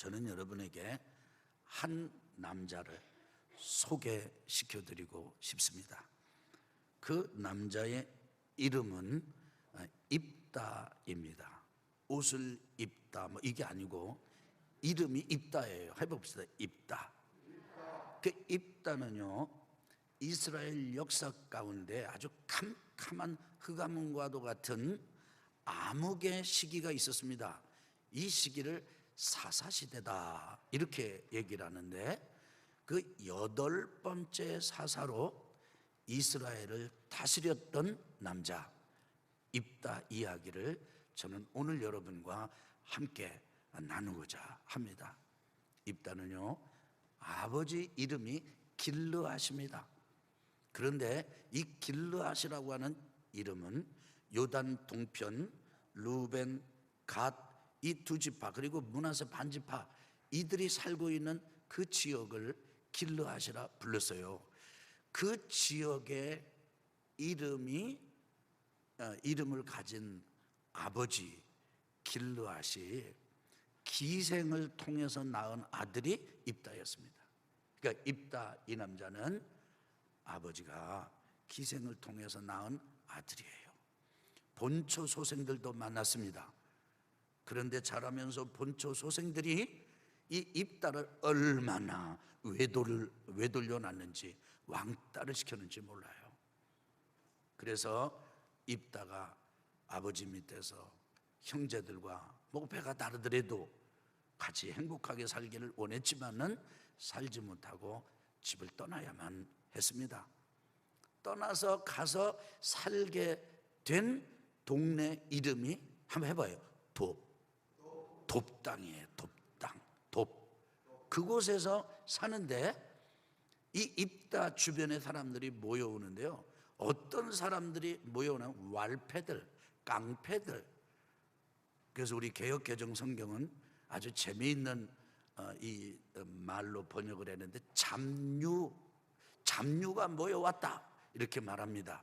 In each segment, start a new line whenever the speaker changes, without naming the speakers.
저는 여러분에게 한 남자를 소개시켜 드리고 싶습니다. 그 남자의 이름은 입다입니다. 옷을 입다 뭐 이게 아니고 이름이 입다예요. 해봅시다. 입다. 그 입다는요, 이스라엘 역사 가운데 아주 캄캄한 흑암과도 같은 암흑의 시기가 있었습니다. 이 시기를 사사시대다 이렇게 얘기를 하는데, 그 8번째 사사로 이스라엘을 다스렸던 남자 입다 이야기를 저는 오늘 여러분과 함께 나누고자 합니다. 입다는요, 아버지 이름이 길르앗입니다. 그런데 이 길르앗이라고 하는 이름은 요단 동편, 루벤, 갓 이 두 지파 그리고 므낫세 반지파 이들이 살고 있는 그 지역을 길르앗이라 불렀어요. 그 지역의 이름을 가진 아버지 길르앗이 기생을 통해서 낳은 아들이 입다였습니다. 그러니까 입다 이 남자는 아버지가 기생을 통해서 낳은 아들이에요. 본초 소생들도 만났습니다. 그런데 자라면서 본초 소생들이 이 입다를 얼마나 외돌려 놨는지, 왕따를 시켰는지 몰라요. 그래서 입다가 아버지 밑에서 형제들과 뭐 배가 다르더라도 같이 행복하게 살기를 원했지만은 살지 못하고 집을 떠나야만 했습니다. 떠나서 가서 살게 된 동네 이름이 한번 해봐요. 돕땅이에요. 돕땅. 그곳에서 사는데 이 입다 주변에 사람들이 모여오는데요, 어떤 사람들이 모여오냐면 왈패들, 깡패들. 그래서 우리 개역개정 성경은 아주 재미있는 이 말로 번역을 했는데 잡류가 모여왔다 이렇게 말합니다.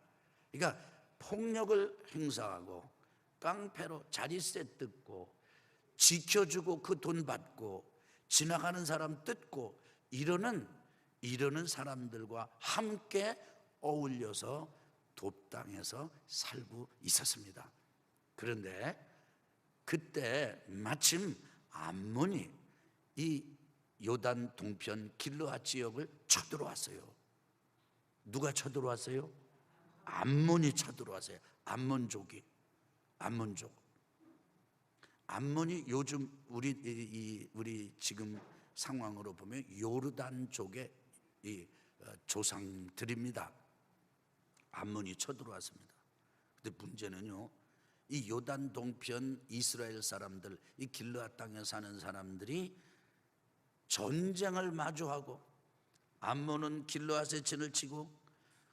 그러니까 폭력을 행사하고 깡패로 자리세 뜯고 지켜주고 그 돈 받고 지나가는 사람 뜯고 이러는 사람들과 함께 어울려서 돕땅에서 살고 있었습니다. 그런데 그때 마침 암몬이 이 요단 동편 길르앗 지역을 쳐들어왔어요. 누가 쳐들어왔어요? 암몬이 쳐들어왔어요. 암몬족이. 암몬이 요즘 우리 지금 상황으로 보면 요르단족의 이 조상들입니다. 암몬이 쳐들어왔습니다. 근데 문제는요, 이 요단 동편 이스라엘 사람들, 이 길르앗 땅에 사는 사람들이 전쟁을 마주하고, 암몬은 길르앗에 진을 치고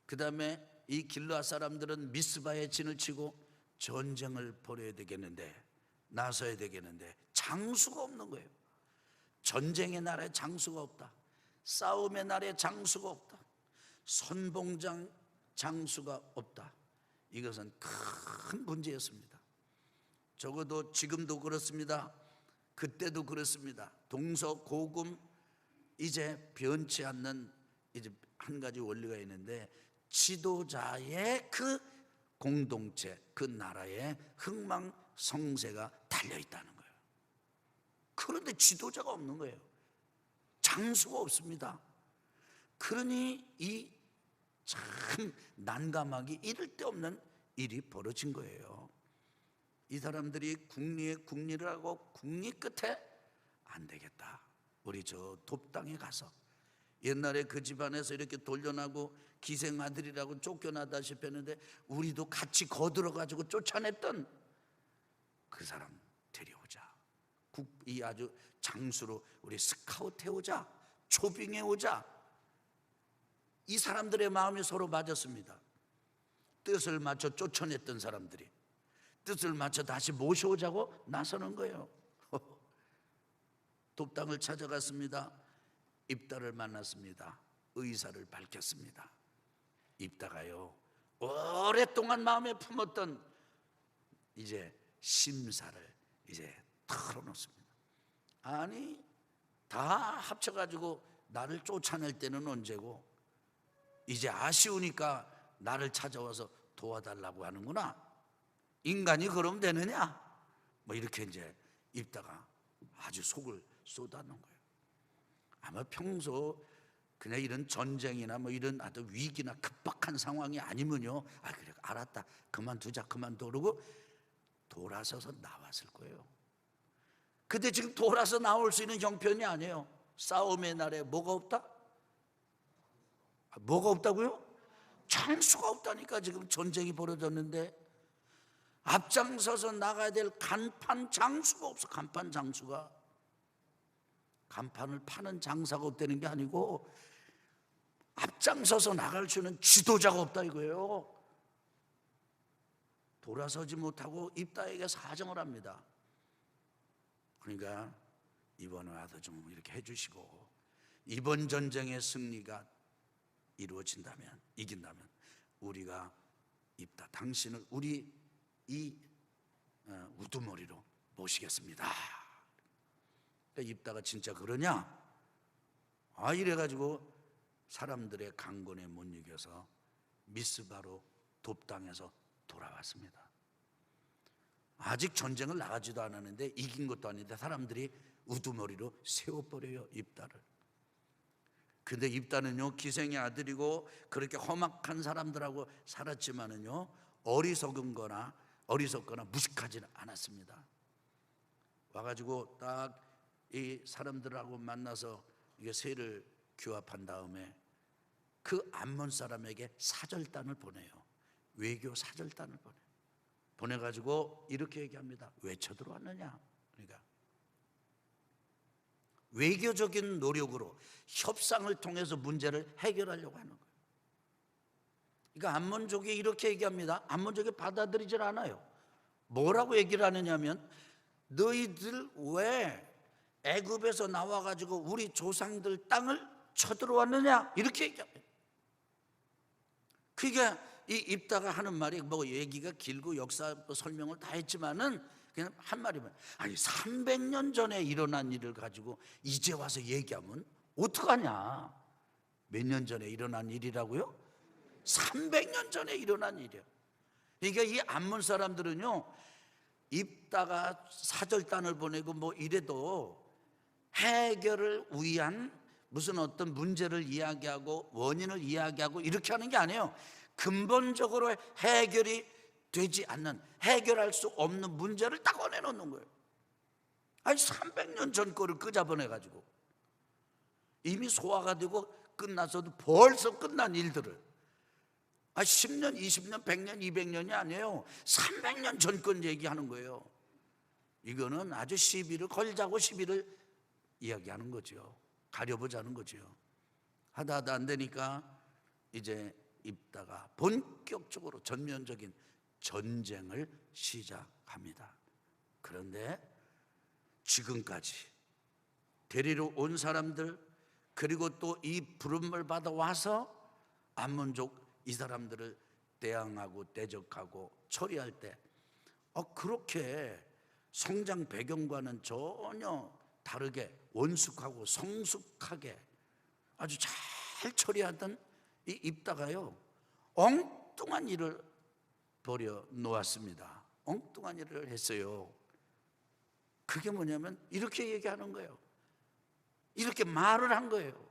그 다음에 이 길르앗 사람들은 미스바에 진을 치고 전쟁을 벌여야 되겠는데, 나서야 되겠는데 장수가 없는 거예요. 전쟁의 날에 장수가 없다. 싸움의 날에 장수가 없다. 선봉장 장수가 없다. 이것은 큰 문제였습니다. 적어도 지금도 그렇습니다. 그때도 그렇습니다. 동서고금 이제 변치 않는 이제 한 가지 원리가 있는데, 지도자의 그 공동체, 그 나라의 흥망성쇠가 달려있다는 거예요. 그런데 지도자가 없는 거예요. 장수가 없습니다. 그러니 이 참 난감하기 이를 데 없는 일이 벌어진 거예요. 이 사람들이 국리를 하고 국리 끝에 안 되겠다, 우리 저 돕땅에 가서, 옛날에 그 집안에서 이렇게 돌려나고 기생 아들이라고 쫓겨나다시피 했는데 우리도 같이 거들어가지고 쫓아냈던 그 사람 데려오자. 이 아주 장수로 우리 스카우트 해오자, 초빙해오자. 이 사람들의 마음이 서로 맞았습니다. 뜻을 맞춰 쫓아냈던 사람들이 뜻을 맞춰 다시 모셔오자고 나서는 거예요. 돕땅을 찾아갔습니다. 입다를 만났습니다. 의사를 밝혔습니다. 입다가요, 오랫동안 마음에 품었던 이제 심사를 이제 털어놓습니다. 아니, 다 합쳐가지고 나를 쫓아낼 때는 언제고 이제 아쉬우니까 나를 찾아와서 도와달라고 하는구나. 인간이 그러면 되느냐? 뭐 이렇게 이제 입다가 아주 속을 쏟아놓은 거예요. 아마 평소 그냥 이런 전쟁이나 뭐 이런 아주 위기나 급박한 상황이 아니면요, 아 그래 알았다 그만두자 그러고 돌아서서 나왔을 거예요. 근데 지금 돌아서 나올 수 있는 형편이 아니에요. 싸움의 날에 뭐가 없다? 뭐가 없다고요? 장수가 없다니까. 지금 전쟁이 벌어졌는데 앞장서서 나가야 될 간판 장수가 없어. 간판 장수가. 간판을 파는 장사가 없다는 게 아니고 앞장서서 나갈 수 있는 지도자가 없다 이거예요. 돌아서지 못하고 입다에게 사정을 합니다. 그러니까 이번에 와서 좀 이렇게 해주시고, 이번 전쟁의 승리가 이루어진다면, 이긴다면 우리가 입다 당신을 우리 이 우두머리로 모시겠습니다. 그러니까 입다가 진짜 그러냐? 아 이래가지고 사람들의 강권에 못 이겨서 미스바로 돕당해서 돌아왔습니다. 아직 전쟁을 나가지도 않았는데 이긴 것도 아닌데 사람들이 우두머리로 세워버려요 입다를. 근데 입다는요 기생의 아들이고 그렇게 험악한 사람들하고 살았지만은요 어리석거나 무식하지는 않았습니다. 와가지고 딱 이 사람들하고 만나서 이게 세를 규합한 다음에 그 암몬 사람에게 사절단을 보내요. 외교 사절단을 보내가지고 이렇게 얘기합니다. 왜 쳐들어왔느냐? 그러니까 외교적인 노력으로 협상을 통해서 문제를 해결하려고 하는 거예요. 그러니까 암몬족이 이렇게 얘기합니다. 암몬족이 받아들이질 않아요. 뭐라고 얘기를 하느냐면 너희들 왜 애굽에서 나와가지고 우리 조상들 땅을 쳐들어왔느냐 이렇게 얘기합니다. 그러니까 이 입다가 하는 말이 뭐 얘기가 길고 역사 설명을 다 했지만은 그냥 한 말이면, 아니 300년 전에 일어난 일을 가지고 이제 와서 얘기하면 어떡하냐? 몇 년 전에 일어난 일이라고요? 300년 전에 일어난 일이에요. 그러니까 이 암몬 사람들은요 입다가 사절단을 보내고 뭐 이래도 해결을 위한 무슨 어떤 문제를 이야기하고 원인을 이야기하고 이렇게 하는 게 아니에요. 근본적으로 해결이 되지 않는, 해결할 수 없는 문제를 딱 꺼내놓는 거예요. 아니 300년 전 거를 끄잡아내가지고 이미 소화가 되고 끝나서도 벌써 끝난 일들을 10년, 20년, 100년, 200년이 아니에요. 300년 전 건 얘기하는 거예요. 이거는 아주 시비를 걸자고 시비를 이야기하는 거죠. 가려보자는 거죠. 하다 안 되니까 이제 입다가 본격적으로 전면적인 전쟁을 시작합니다. 그런데 지금까지 데리러 온 사람들, 그리고 또 이 부름을 받아 와서 암몬족 이 사람들을 대항하고 대적하고 처리할 때 그렇게 성장 배경과는 전혀 다르게 원숙하고 성숙하게 아주 잘 처리하던 이 입다가요 엉뚱한 일을 벌여 놓았습니다. 엉뚱한 일을 했어요. 그게 뭐냐면 이렇게 얘기하는 거예요. 이렇게 말을 한 거예요.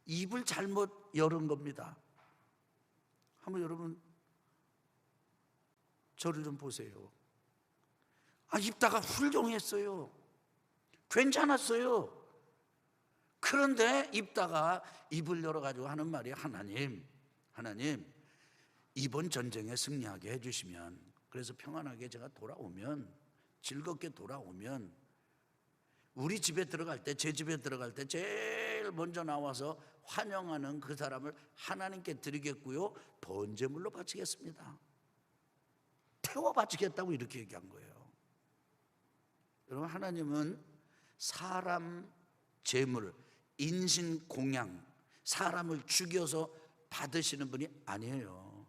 입을 잘못 열은 겁니다. 한번 여러분 저를 좀 보세요. 입다가 훌륭했어요. 괜찮았어요. 그런데 입다가 입을 열어가지고 하는 말이, 하나님 이번 전쟁에 승리하게 해주시면, 그래서 평안하게 제가 돌아오면, 즐겁게 돌아오면 우리 집에 들어갈 때, 제 집에 들어갈 때 제일 먼저 나와서 환영하는 그 사람을 하나님께 드리겠고요, 번제물로 바치겠습니다. 태워 바치겠다고 이렇게 얘기한 거예요. 여러분, 하나님은 사람 제물, 인신 공양, 사람을 죽여서 받으시는 분이 아니에요.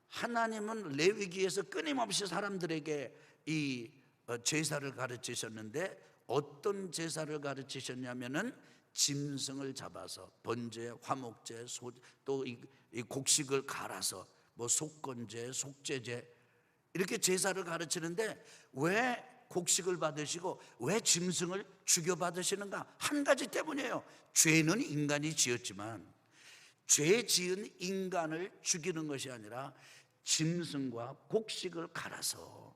하나님은 레위기에서 끊임없이 사람들에게 이 제사를 가르치셨는데 어떤 제사를 가르치셨냐면은 짐승을 잡아서 번제, 화목제, 또 이 곡식을 갈아서 뭐 속건제, 속죄제 이렇게 제사를 가르치는데 왜 곡식을 받으시고 왜 짐승을 죽여 받으시는가? 한 가지 때문이에요. 죄는 인간이 지었지만 죄 지은 인간을 죽이는 것이 아니라 짐승과 곡식을 갈아서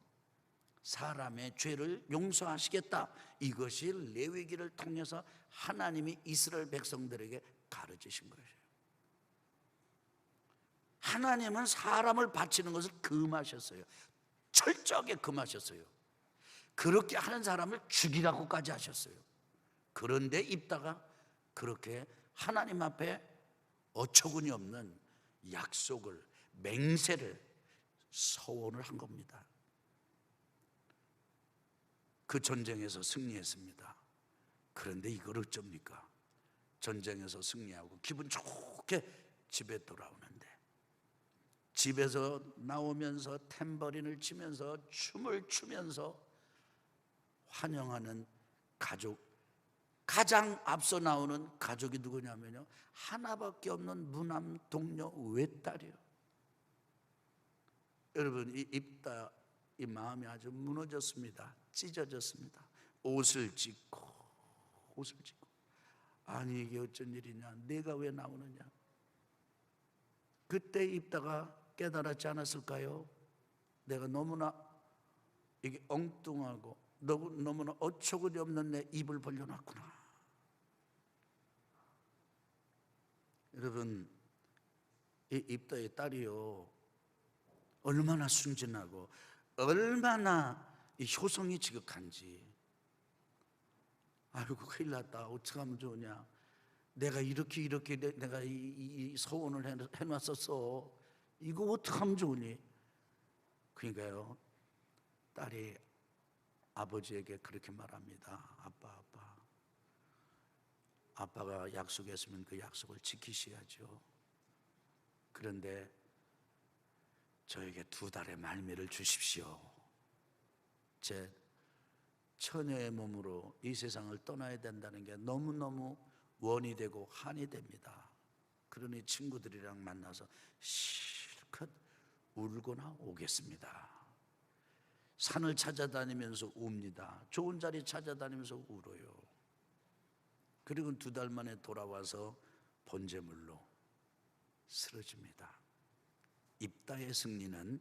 사람의 죄를 용서하시겠다. 이것이 레위기를 통해서 하나님이 이스라엘 백성들에게 가르치신 것이에요. 하나님은 사람을 바치는 것을 금하셨어요. 철저하게 금하셨어요. 그렇게 하는 사람을 죽이라고까지 하셨어요. 그런데 입다가 그렇게 하나님 앞에 어처구니 없는 약속을, 맹세를, 서원을 한 겁니다. 그 전쟁에서 승리했습니다. 그런데 이걸 어쩝니까? 전쟁에서 승리하고 기분 좋게 집에 돌아오는데 집에서 나오면서 탬버린을 치면서 춤을 추면서 환영하는 가족, 가장 앞서 나오는 가족이 누구냐면요, 하나밖에 없는 무남 동료 외딸이요. 여러분, 이 입다 이 마음이 아주 무너졌습니다. 찢어졌습니다. 옷을 찢고 아니 이게 어쩐 일이냐, 내가 왜 나오느냐. 그때 입다가 깨달았지 않았을까요? 내가 너무나 이게 엉뚱하고 너무나 어처구니 없는 내 입을 벌려놨구나. 여러분, 이 입다의 딸이요, 얼마나 순진하고 얼마나 이 효성이 지극한지. 아이고 큰일 났다, 어떡하면 좋으냐, 내가 이렇게 내가 이 서원을 해놨었어, 이거 어떡하면 좋으니. 그러니까요, 딸이 아버지에게 그렇게 말합니다. 아빠가 약속했으면 그 약속을 지키셔야죠. 그런데 저에게 2달의 말미를 주십시오. 제 처녀의 몸으로 이 세상을 떠나야 된다는 게 너무너무 원이 되고 한이 됩니다. 그러니 친구들이랑 만나서 실컷 울거나 오겠습니다. 산을 찾아다니면서 웁니다. 좋은 자리 찾아다니면서 울어요. 그리고 2달 만에 돌아와서 번제물로 쓰러집니다. 입다의 승리는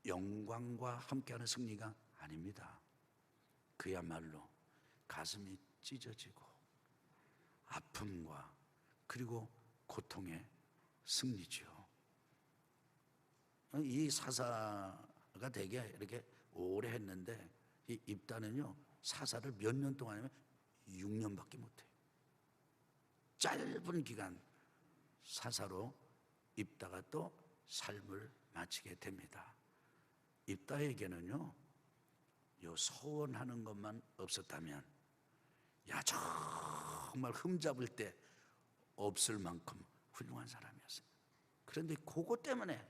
영광과 함께하는 승리가 아닙니다. 그야말로 가슴이 찢어지고 아픔과 그리고 고통의 승리죠. 이 사사가 되게 이렇게 오래 했는데 이 입다는요, 사사를 몇 년 동안 하면 6년밖에 못해요. 짧은 기간 사사로 입다가 또 삶을 마치게 됩니다. 입다에게는요, 요 서원하는 것만 없었다면, 야 정말 흠잡을 데 없을 만큼 훌륭한 사람이었어요. 그런데 그것 때문에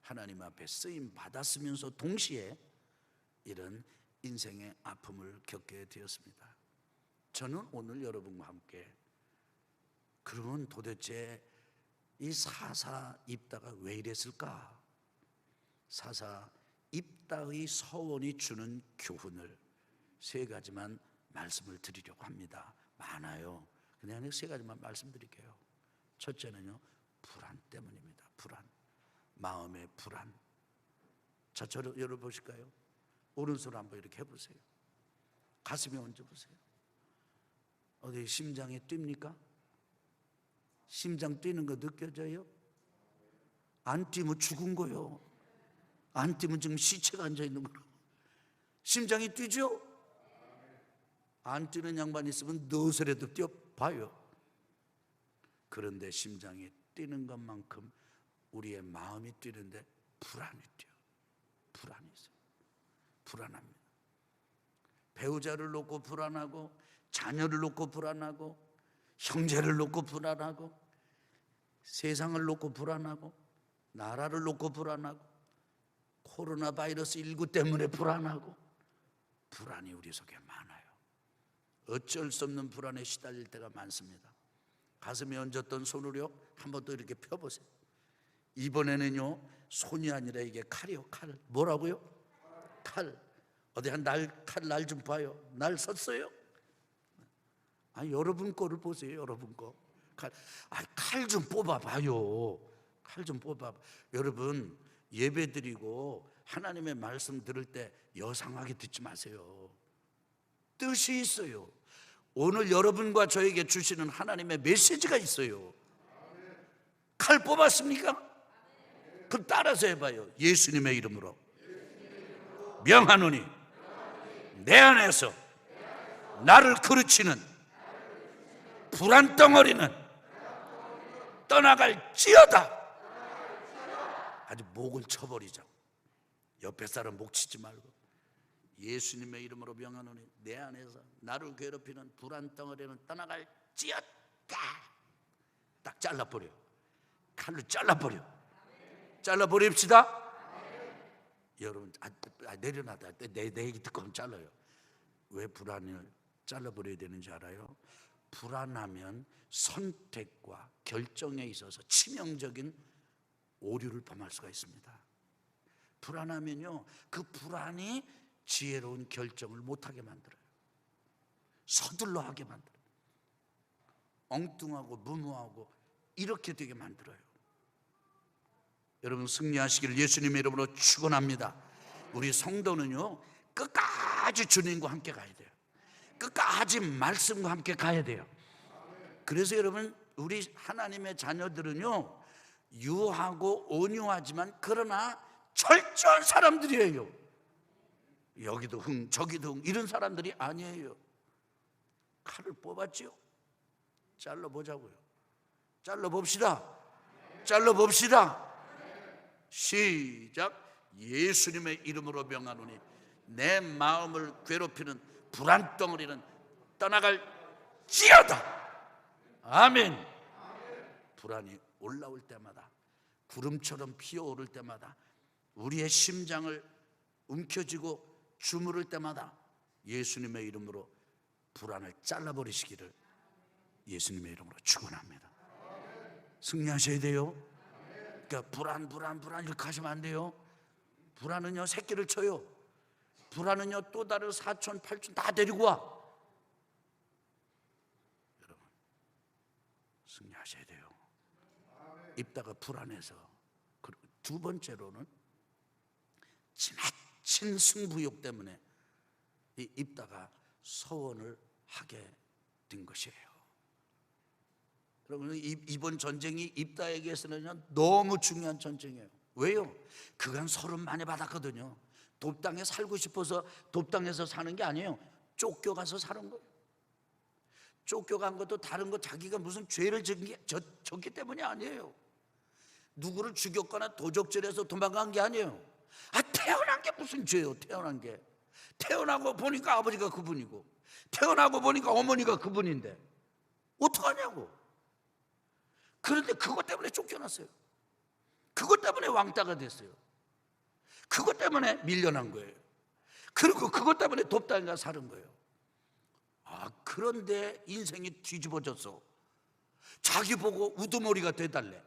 하나님 앞에 쓰임 받았으면서 동시에 이런 인생의 아픔을 겪게 되었습니다. 저는 오늘 여러분과 함께, 그러면 도대체 이 사사 입다가 왜 이랬을까? 사사 입다의 서원이 주는 교훈을 3가지만 말씀을 드리려고 합니다. 많아요. 그냥 3가지만 말씀드릴게요. 첫째는요, 불안 때문입니다. 불안, 마음의 불안. 자, 저를 열어보실까요? 오른손 한번 이렇게 해보세요. 가슴에 얹어보세요. 어디 심장이 뜁니까? 심장 뛰는 거 느껴져요? 안 뛰면 죽은 거요. 안 뛰면 지금 시체가 앉아있는 거로. 심장이 뛰죠? 안 뛰는 양반 있으면 너스레도 뛰어봐요. 그런데 심장이 뛰는 것만큼 우리의 마음이 뛰는데 불안이 뛰어요. 불안이 있어요. 불안합니다. 배우자를 놓고 불안하고, 자녀를 놓고 불안하고, 형제를 놓고 불안하고, 세상을 놓고 불안하고, 나라를 놓고 불안하고, 코로나 바이러스 19 때문에 불안하고, 불안이 우리 속에 많아요. 어쩔 수 없는 불안에 시달릴 때가 많습니다. 가슴에 얹었던 손을요 한번 더 이렇게 펴보세요. 이번에는요 손이 아니라 이게 칼이요. 칼. 뭐라고요? 칼. 어디 한 칼 날 좀 봐요. 날 썼어요? 여러분 거를 보세요. 여러분 거 칼 좀 뽑아봐요. 칼 좀 뽑아. 여러분 예배 드리고 하나님의 말씀 들을 때 여상하게 듣지 마세요. 뜻이 있어요. 오늘 여러분과 저에게 주시는 하나님의 메시지가 있어요. 칼 뽑았습니까? 그럼 따라서 해봐요. 예수님의 이름으로 명하노니 내 안에서 나를 그르치는 불안 덩어리는 떠나갈지어다. 아주 목을 쳐버리자. 옆에 사람 목 치지 말고 예수님의 이름으로 명하노니 내 안에서 나를 괴롭히는 불안 덩어리는 떠나갈지어다. 딱 잘라버려. 칼로 잘라버려. 잘라버립시다. 여러분 내려놔다. 내 얘기 듣고 잘라요. 왜 불안을 잘라버려야 되는지 알아요? 불안하면 선택과 결정에 있어서 치명적인 오류를 범할 수가 있습니다. 불안하면요 그 불안이 지혜로운 결정을 못하게 만들어요. 서둘러 하게 만들어요. 엉뚱하고 무모하고 이렇게 되게 만들어요. 여러분 승리하시기를 예수님의 이름으로 축원합니다. 우리 성도는요 끝까지 주님과 함께 가야 돼요. 끝까지 말씀과 함께 가야 돼요. 그래서 여러분 우리 하나님의 자녀들은요 유하고 온유하지만 그러나 철저한 사람들이에요. 여기도 흥 저기도 흥 이런 사람들이 아니에요. 칼을 뽑았지요. 잘라보자고요. 잘라봅시다. 잘라봅시다. 시작. 예수님의 이름으로 명하노니 내 마음을 괴롭히는 불안 덩어리는 떠나갈지어다. 아멘. 불안이 올라올 때마다 구름처럼 피어오를 때마다 우리의 심장을 움켜쥐고 주무를 때마다 예수님의 이름으로 불안을 잘라버리시기를 예수님의 이름으로 축원합니다. 승리하셔야 돼요. 그러니까 불안 이렇게 하시면 안 돼요. 불안은요 새끼를 쳐요. 불안은요 또 다른 사촌 팔촌 다 데리고 와. 여러분 승리하셔야 돼요. 입다가 불안해서. 두 번째로는 지나친 승부욕 때문에 이 입다가 서원을 하게 된 것이에요. 여러분 이번 전쟁이 입다에게서는 너무 중요한 전쟁이에요. 왜요? 그간 서름 많이 받았거든요. 돕당에 살고 싶어서 돕당에서 사는 게 아니에요. 쫓겨가서 사는 거예요. 쫓겨간 것도 다른 거 자기가 무슨 죄를 졌기 때문이 아니에요. 누구를 죽였거나 도적질해서 도망간 게 아니에요. 태어난 게 무슨 죄예요. 태어난 게 태어나고 보니까 아버지가 그분이고 태어나고 보니까 어머니가 그분인데 어떡하냐고. 그런데 그것 때문에 쫓겨났어요. 그것 때문에 왕따가 됐어요. 그것 때문에 밀려난 거예요. 그리고 그것 때문에 돕당에 가서 사는 거예요. 그런데 인생이 뒤집어졌어. 자기 보고 우두머리가 돼달래.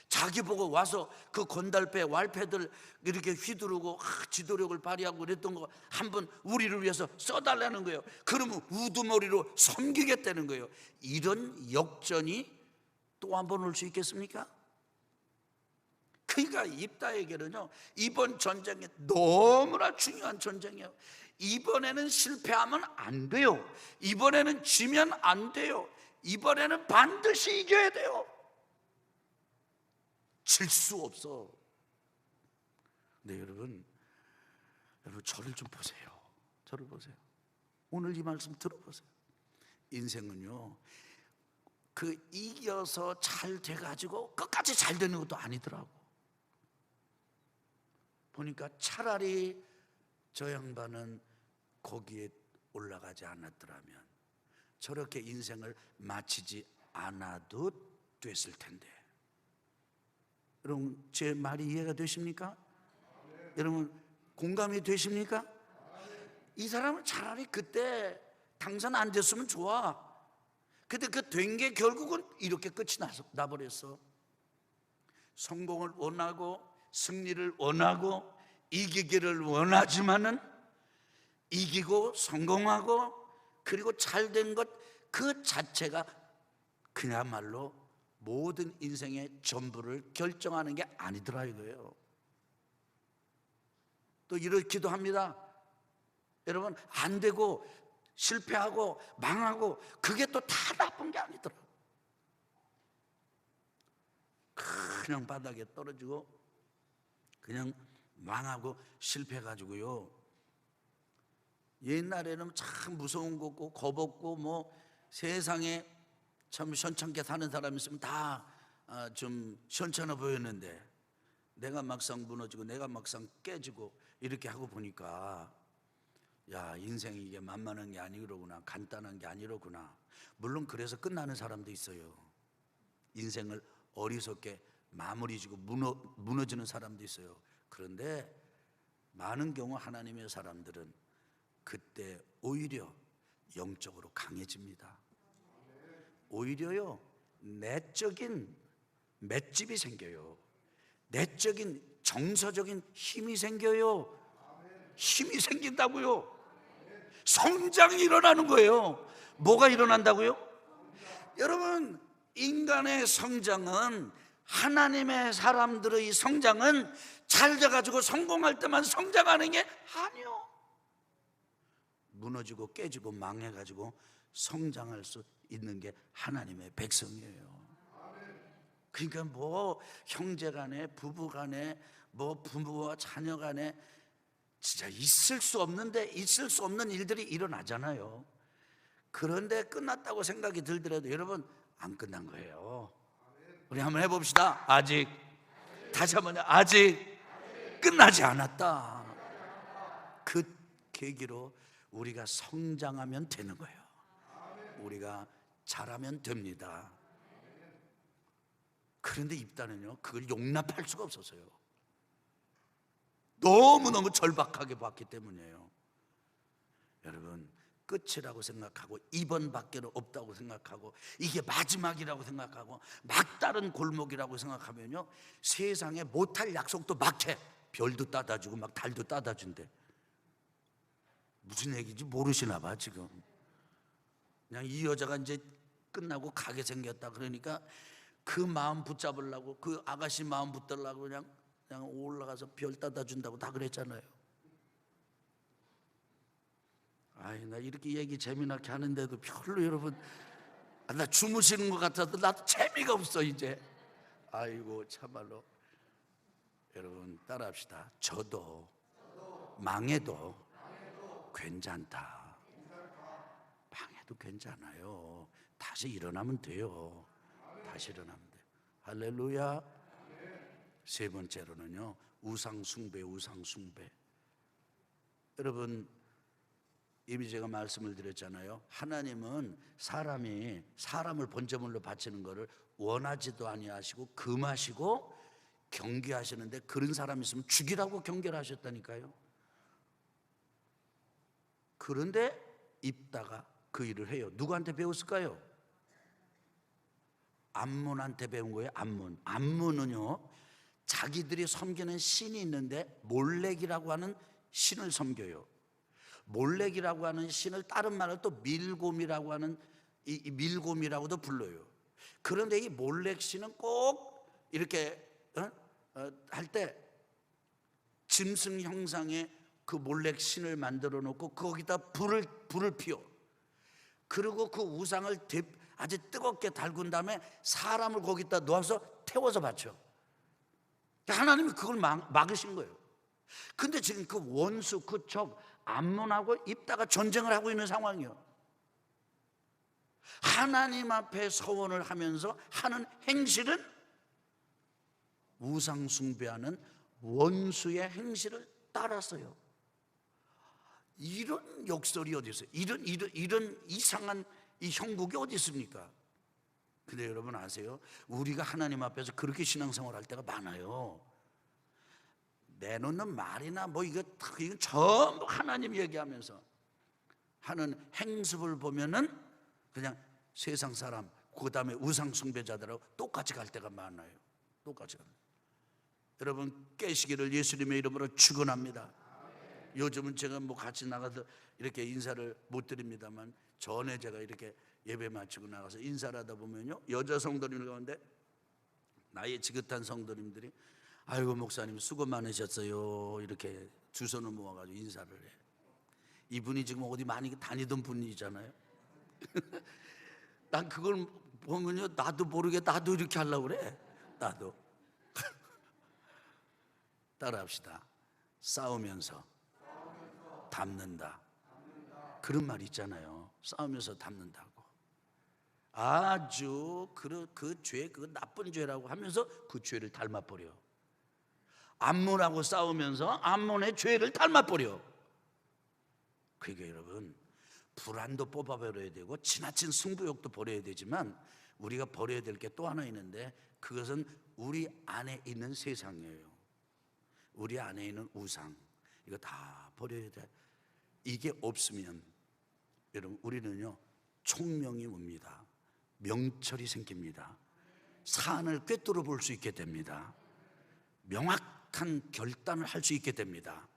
자기 보고 와서 그 건달배 왈패들 이렇게 휘두르고 지도력을 발휘하고 그랬던 거 한번 우리를 위해서 써달라는 거예요. 그러면 우두머리로 섬기겠다는 거예요. 이런 역전이 또 한 번 올 수 있겠습니까? 그러니까 입다에게는요 이번 전쟁이 너무나 중요한 전쟁이에요. 이번에는 실패하면 안 돼요. 이번에는 지면 안 돼요. 이번에는 반드시 이겨야 돼요. 질 수 없어. 네, 여러분 저를 좀 보세요. 저를 보세요. 오늘 이 말씀 들어보세요. 인생은요 그 이겨서 잘 돼가지고 끝까지 잘 되는 것도 아니더라고. 보니까 차라리 저 양반은 거기에 올라가지 않았더라면 저렇게 인생을 마치지 않아도 됐을 텐데. 여러분 제 말이 이해가 되십니까? 여러분 공감이 되십니까? 이 사람은 차라리 그때 당선 안 됐으면 좋아. 근데 그 된 게 결국은 이렇게 끝이 나버렸어. 성공을 원하고 승리를 원하고 이기기를 원하지만은 이기고 성공하고 그리고 잘된 것 그 자체가 그야말로 모든 인생의 전부를 결정하는 게 아니더라 이거예요. 또 이렇기도 합니다. 여러분, 안 되고 실패하고 망하고 그게 또 다 나쁜 게 아니더라. 그냥 바닥에 떨어지고 그냥 망하고 실패해가지고요, 옛날에는 참 무서운 거고 겁없고 뭐 세상에 참 시원찮게 사는 사람이 있으면 다 좀 시원찮아 보였는데, 내가 막상 무너지고 내가 막상 깨지고 이렇게 하고 보니까 야, 인생이 이게 만만한 게 아니로구나, 간단한 게 아니로구나. 물론 그래서 끝나는 사람도 있어요. 인생을 어리석게 마무리 지고 무너지는 사람도 있어요. 그런데 많은 경우 하나님의 사람들은 그때 오히려 영적으로 강해집니다. 오히려요, 내적인 맷집이 생겨요. 내적인 정서적인 힘이 생겨요. 힘이 생긴다고요. 성장이 일어나는 거예요. 뭐가 일어난다고요? 여러분, 인간의 성장은, 하나님의 사람들의 성장은 잘 돼가지고 성공할 때만 성장하는 게 아니요. 무너지고 깨지고 망해가지고 성장할 수 있는 게 하나님의 백성이에요. 그러니까 뭐 형제간에 부부간에 뭐 부부와 자녀간에 진짜 있을 수 없는 일들이 일어나잖아요. 그런데 끝났다고 생각이 들더라도 여러분, 안 끝난 거예요. 우리 한번 해봅시다. 아직. 다시 한번요. 아직 끝나지 않았다. 그 계기로 우리가 성장하면 되는 거예요. 우리가 자라면 됩니다. 그런데 입단은요, 그걸 용납할 수가 없었어요. 너무너무 절박하게 봤기 때문이에요. 여러분, 끝이라고 생각하고 이번밖에 없다고 생각하고 이게 마지막이라고 생각하고 막다른 골목이라고 생각하면요, 세상에 못할 약속도 막 해. 별도 따다 주고 막 달도 따다 준대. 무슨 얘기인지 모르시나 봐. 지금 그냥 이 여자가 이제 끝나고 가게 생겼다 그러니까 그 마음 붙잡으려고, 그 아가씨 마음 붙들려고 그냥 올라가서 별 따다 준다고 다 그랬잖아요. 아이, 나 이렇게 얘기 재미나게 하는데도 별로 여러분, 나 주무시는 것 같아도 나도 재미가 없어 이제. 아이고 참말로. 여러분, 따라합시다. 저도 망해도 괜찮다. 망해도 괜찮아요. 다시 일어나면 돼요. 다시 일어나면 돼요. 할렐루야. 세 번째로는요, 우상숭배. 여러분, 이미 제가 말씀을 드렸잖아요. 하나님은 사람을 번제물로 바치는 것을 원하지도 아니하시고 금하시고 경계하시는데, 그런 사람이 있으면 죽이라고 경계를 하셨다니까요. 그런데 입다가 그 일을 해요. 누구한테 배웠을까요? 암몬한테 배운 거예요. 암몬은요, 자기들이 섬기는 신이 있는데 몰렉이라고 하는 신을 섬겨요. 몰렉이라고 하는 신을 다른 말로 또 밀곰이라고 하는 이 밀곰이라고도 불러요. 그런데 이 몰렉 신은 꼭 이렇게 할 때 짐승 형상의 그 몰렉 신을 만들어 놓고 거기다 불을 피워. 그리고 그 우상을 아주 뜨겁게 달군 다음에 사람을 거기다 놓아서 태워서 바쳐. 하나님이 그걸 막으신 거예요. 근데 지금 그 원수, 그 적 암몬하고 입다가 전쟁을 하고 있는 상황이에요. 하나님 앞에 서원을 하면서 하는 행실은 우상 숭배하는 원수의 행실을 따랐어요. 이런 역설이 어디 있어요? 이런 이상한 이 형국이 어디 있습니까? 근데 여러분 아세요? 우리가 하나님 앞에서 그렇게 신앙생활 할 때가 많아요. 내놓는 말이나 뭐 이건 전부 하나님 얘기하면서 하는 행습을 보면은 그냥 세상 사람, 그 다음에 우상 숭배자들하고 똑같이 갈 때가 많아요. 똑같이 갑니다. 여러분 깨시기를 예수님의 이름으로 축원합니다. 요즘은 제가 뭐 같이 나가서 이렇게 인사를 못 드립니다만, 전에 제가 이렇게 예배 마치고 나가서 인사를 하다 보면요, 여자 성도님 가운데 나이 지긋한 성도님들이 아이고 목사님 수고 많으셨어요 이렇게 두 손을 모아가지고 인사를 해. 이분이 지금 어디 많이 다니던 분이잖아요. 난 그걸 보면요, 나도 모르게 나도 이렇게 하려고 그래. 나도. 따라합시다. 싸우면서 닮는다. 그런 말 있잖아요. 싸우면서 닮는다고. 아주 그 죄, 그 나쁜 죄라고 하면서 그 죄를 닮아버려. 암몬하고 싸우면서 암몬의 죄를 닮아버려. 그러니까 여러분, 불안도 뽑아버려야 되고 지나친 승부욕도 버려야 되지만, 우리가 버려야 될 게 또 하나 있는데, 그것은 우리 안에 있는 세상이에요. 우리 안에 있는 우상, 이거 다 버려야 돼. 이게 없으면 여러분 우리는요 총명이 옵니다. 명철이 생깁니다. 산을 꿰뚫어 볼 수 있게 됩니다. 명확한 결단을 할 수 있게 됩니다.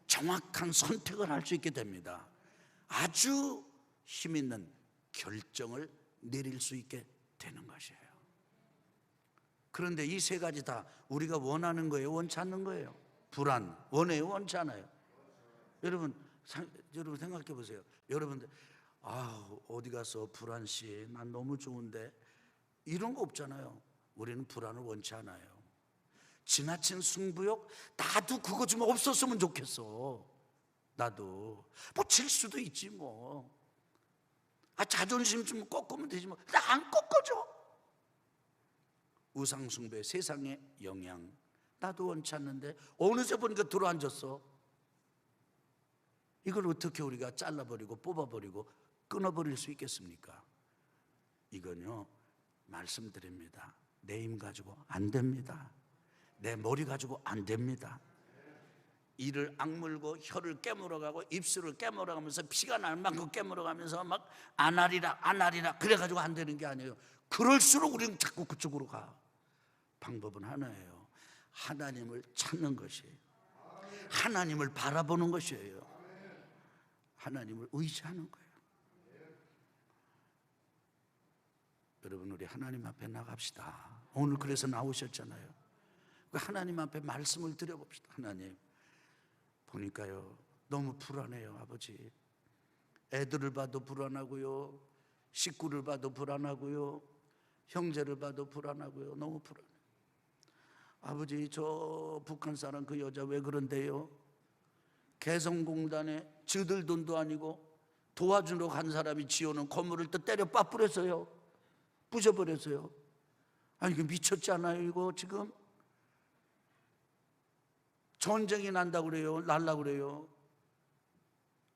정확한 선택을 할 수 있게 됩니다. 아주 힘 있는 결정을 내릴 수 있게 되는 것이에요. 그런데 이 세 가지 다 우리가 원하는 거예요, 원치 않는 거예요? 불안, 원해요, 원치 않아요? 여러분 생각해 보세요. 여러분들 어디 가서 불안씨 난 너무 좋은데, 이런 거 없잖아요. 우리는 불안을 원치 않아요. 지나친 승부욕, 나도 그거 좀 없었으면 좋겠어. 나도 뭐 질 수도 있지 뭐. 자존심 좀 꺾으면 되지 뭐. 나 안 꺾어져. 우상숭배, 세상의 영향, 나도 원치 않는데 어느새 보니까 들어앉았어. 이걸 어떻게 우리가 잘라버리고 뽑아버리고 끊어버릴 수 있겠습니까? 이건요, 말씀드립니다. 내 힘 가지고 안 됩니다. 내 머리 가지고 안 됩니다. 이를 악물고 혀를 깨물어가고 입술을 깨물어가면서 피가 날 만큼 깨물어가면서 막 안 하리라 그래가지고 안 되는 게 아니에요. 그럴수록 우리는 자꾸 그쪽으로 가. 방법은 하나예요. 하나님을 찾는 것이에요. 하나님을 바라보는 것이에요. 하나님을 의지하는 거예요. 여러분 우리 하나님 앞에 나갑시다. 오늘 그래서 나오셨잖아요. 하나님 앞에 말씀을 드려봅시다. 하나님, 보니까요 너무 불안해요. 아버지, 애들을 봐도 불안하고요, 식구를 봐도 불안하고요, 형제를 봐도 불안하고요. 너무 불안해요. 아버지, 저 북한 사람 그 여자 왜 그런데요? 개성공단에 저들 돈도 아니고 도와주러 간 사람이 지어놓은 건물을 또 때려 빠뿌렸어요. 부셔버렸어요. 아니 이거 미쳤지 않아요? 이거 지금 전쟁이 난다고 그래요. 날라고 그래요.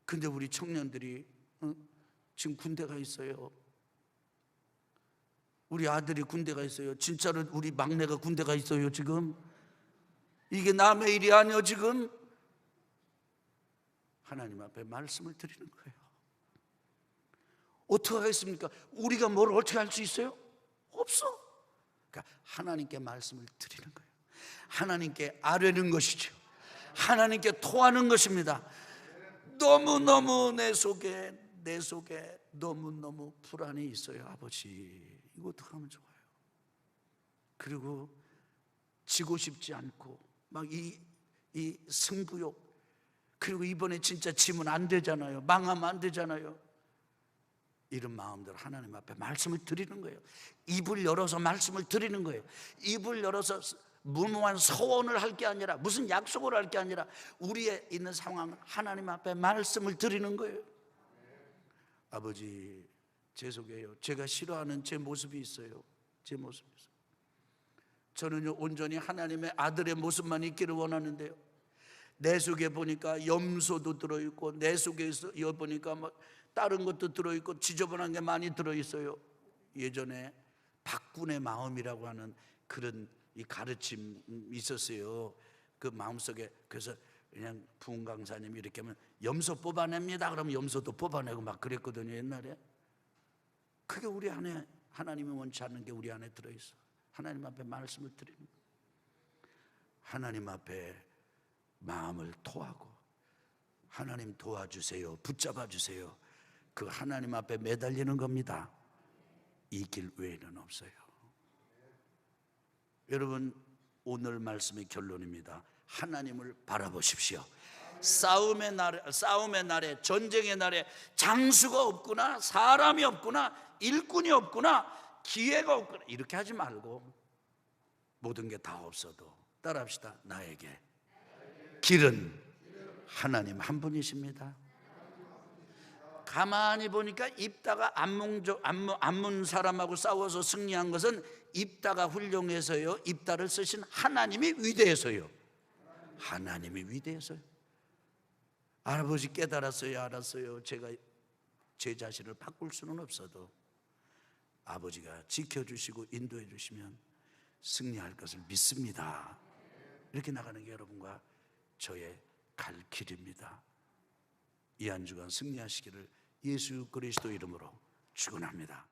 근데 우리 청년들이 지금 군대가 있어요. 우리 아들이 군대가 있어요. 진짜로 우리 막내가 군대가 있어요. 지금 이게 남의 일이 아니에요. 지금 하나님 앞에 말씀을 드리는 거예요. 어떻게 하겠습니까? 우리가 뭘 어떻게 할 수 있어요? 없어. 그러니까 하나님께 말씀을 드리는 거예요. 하나님께 아뢰는 것이죠. 하나님께 토하는 것입니다. 너무너무 내 속에 너무너무 불안이 있어요. 아버지, 이거 어떻게 하면 좋아요? 그리고 지고 싶지 않고 막 이 승부욕, 그리고 이번에 진짜 지면 안 되잖아요. 망하면 안 되잖아요. 이런 마음대로 하나님 앞에 말씀을 드리는 거예요. 입을 열어서 말씀을 드리는 거예요. 입을 열어서 무모한 서원을 할 게 아니라, 무슨 약속을 할 게 아니라, 우리의 있는 상황을 하나님 앞에 말씀을 드리는 거예요. 아버지, 죄송해요. 제가 싫어하는 제 모습이 있어요. 제 모습이 있어요. 저는요 온전히 하나님의 아들의 모습만 있기를 원하는데요, 내 속에 보니까 염소도 들어있고, 내 속에 보니까 막 다른 것도 들어있고 지저분한 게 많이 들어있어요. 예전에 박군의 마음이라고 하는 그런 이 가르침이 있었어요. 그 마음속에. 그래서 그냥 부흥 강사님이 이렇게 하면 염소 뽑아냅니다. 그러면 염소도 뽑아내고 막 그랬거든요, 옛날에. 그게 우리 안에, 하나님이 원치 않는 게 우리 안에 들어있어. 하나님 앞에 말씀을 드리는 거예요. 하나님 앞에 마음을 토하고, 하나님 도와주세요, 붙잡아 주세요, 그 하나님 앞에 매달리는 겁니다. 이 길 외에는 없어요. 여러분, 오늘 말씀의 결론입니다. 하나님을 바라보십시오. 싸움의 날에, 전쟁의 날에 장수가 없구나, 사람이 없구나, 일꾼이 없구나, 기회가 없구나, 이렇게 하지 말고 모든 게 다 없어도 따라합시다. 나에게 길은 하나님 한 분이십니다. 가만히 보니까 입다가 암몬 사람하고 싸워서 승리한 것은 입다가 훌륭해서요, 입다를 쓰신 하나님이 위대해서요. 하나님이 위대해서요. 아버지 깨달았어요, 알았어요. 제가 제 자신을 바꿀 수는 없어도 아버지가 지켜주시고 인도해 주시면 승리할 것을 믿습니다. 이렇게 나가는 게 여러분과 저의 갈 길입니다. 이 한 주간 승리하시기를 예수 그리스도 이름으로 축원합니다.